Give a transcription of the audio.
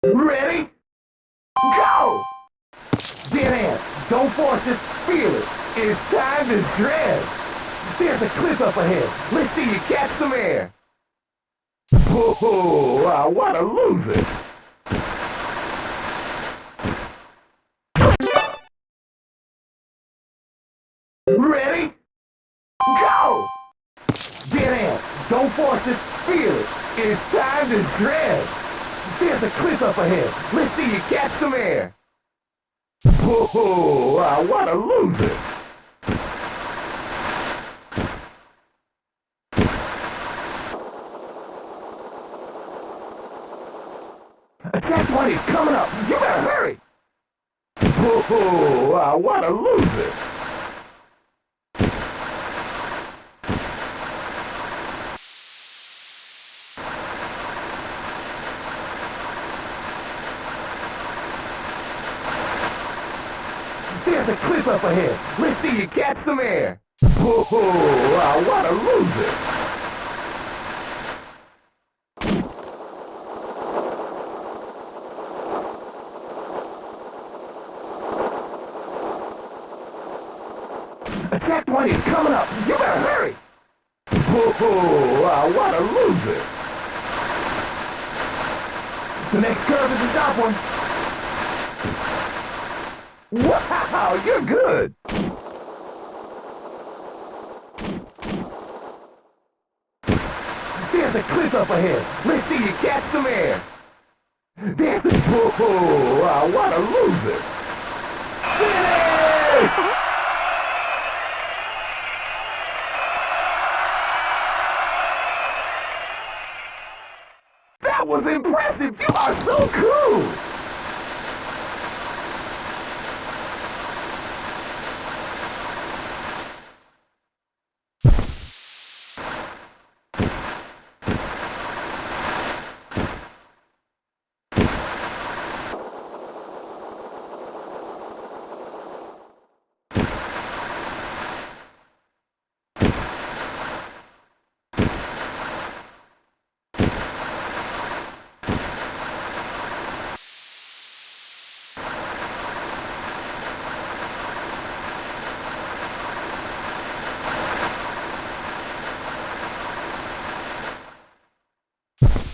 Ready? Go! Dead end. Don't force it. Feel it. It's time to dread. There's a cliff up ahead. Let's see you catch some air. Oh, I want to lose it. Ready? Go! Dead end. Don't force it. Feel it. It's time to dread. There's a cliff up ahead. Let's see you catch some air. Oh, I want to lose it. Attack one is coming up. You better hurry. Oh, I want to lose it. There's a cliff up ahead. Let's see you catch some air. Oh, I want to lose it. Attack one is coming up. You better hurry. Oh, I want to lose it. The next curve is the top one. Wow, you're good! There's a cliff up ahead. Let's see you catch some air. There's a... Whoa, I want to lose it. Finish! That was impressive! You are so cool! You